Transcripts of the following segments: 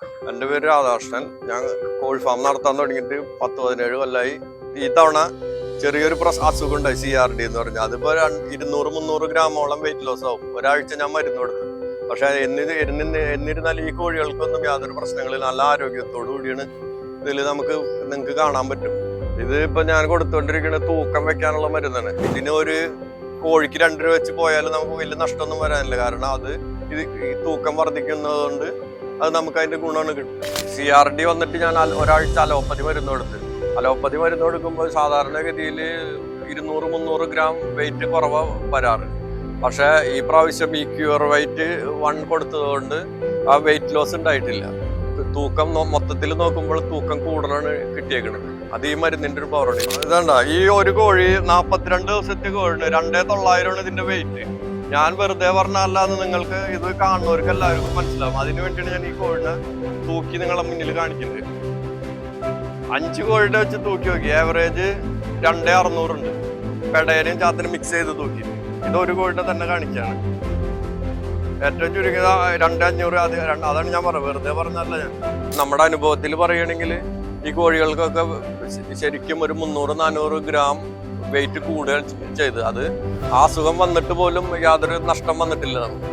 എൻ്റെ പേര് രാധാകൃഷ്ണൻ. ഞാൻ കോഴി ഫാം നടത്താൻ തുടങ്ങിയിട്ട് 10-17 കൊല്ലമായി. ഈ തവണ ചെറിയൊരു അസുഖം ഉണ്ടായി, CRD എന്ന് പറഞ്ഞാൽ. അതിപ്പോൾ 200-300 ഗ്രാമോളം വെയിറ്റ് ലോസ് ആവും. ഒരാഴ്ച ഞാൻ മരുന്ന് കൊടുത്തു. പക്ഷെ എന്നിരുന്നാലും ഈ കോഴികൾക്കൊന്നും യാതൊരു പ്രശ്നങ്ങളില്ല. നല്ല ആരോഗ്യത്തോടു കൂടിയാണ് നിങ്ങൾക്ക് കാണാൻ പറ്റും. ഇത് ഇപ്പൊ ഞാൻ കൊടുത്തുകൊണ്ടിരിക്കുന്ന തൂക്കം വെക്കാനുള്ള മരുന്നാണ്. ഇതിന് ഒരു കോഴിക്ക് 2 രൂപ വെച്ച് പോയാലും നമുക്ക് വലിയ നഷ്ടമൊന്നും വരാനില്ല. കാരണം ഈ തൂക്കം വർദ്ധിക്കുന്നത് കൊണ്ട് അത് നമുക്ക് അതിന്റെ ഗുണമാണ് കിട്ടും. CRD വന്നിട്ട് ഞാൻ ഒരാഴ്ച അലോപ്പതി മരുന്ന് കൊടുത്ത്. അലോപ്പതി മരുന്ന് കൊടുക്കുമ്പോൾ സാധാരണഗതിയിൽ 200-300 ഗ്രാം വെയിറ്റ് കുറവാ വരാറ്. പക്ഷെ ഈ പ്രാവശ്യം ഈ ക്യൂർ വെയിറ്റ് 1 കൊടുത്തതുകൊണ്ട് ആ വെയിറ്റ് ലോസ് ഉണ്ടായിട്ടില്ല. തൂക്കം മൊത്തത്തിൽ നോക്കുമ്പോൾ തൂക്കം കൂടുതലാണ് കിട്ടിയേക്കുന്നത്. അത് ഈ മരുന്നിന്റെ ഒരു പവറാണ്. ഇതാണ്ട ഈ ഒരു കോഴി 42 ദിവസത്തെ കോഴിന് 2900 ഇതിന്റെ വെയിറ്റ്. ഞാൻ വെറുതെ പറഞ്ഞല്ലാന്ന് നിങ്ങൾക്ക് ഇത് കാണുന്നവർക്ക് എല്ലാവർക്കും മനസ്സിലാവും. അതിനു വേണ്ടിയാണ് ഞാൻ ഈ കോഴിനെ തൂക്കി നിങ്ങളെ മുന്നിൽ കാണിക്കുന്നത്. 5 കോഴിയുടെ വെച്ച് തൂക്കി നോക്കി. ആവറേജ് 2600 ഉണ്ട്. പെടയനും ചാത്തനും മിക്സ് ചെയ്ത് തൂക്കി. ഇത് ഒരു കോഴിനെ തന്നെ കാണിക്കാണ്. ഏറ്റവും ചുരുങ്ങിയത് 2500. അതാണ് ഞാൻ പറഞ്ഞത്, വെറുതെ പറഞ്ഞല്ല. ഞാൻ നമ്മുടെ അനുഭവത്തിൽ പറയുകയാണെങ്കിൽ ഈ കോഴികൾക്കൊക്കെ ശരിക്കും ഒരു 300-400 ഗ്രാം വെയിറ്റ് കൂടുതൽ ചെയ്ത് അത് ആ അസുഖം വന്നിട്ട് പോലും യാതൊരു നഷ്ടം വന്നിട്ടില്ല നമുക്ക്.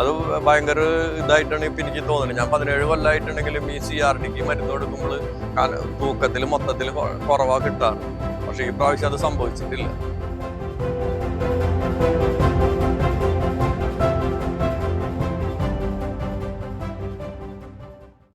അത് ഭയങ്കര ഇതായിട്ടാണ് ഇപ്പം എനിക്ക് തോന്നുന്നത്. ഞാൻ 17 കൊല്ലമായിട്ടുണ്ടെങ്കിലും ഈ CRDക്ക് മരുന്ന് കൊടുക്കുമ്പോൾ തൂക്കത്തിൽ മൊത്തത്തിൽ കുറവാ കിട്ടാറ്. പക്ഷെ ഈ പ്രാവശ്യം അത് സംഭവിച്ചിട്ടില്ല.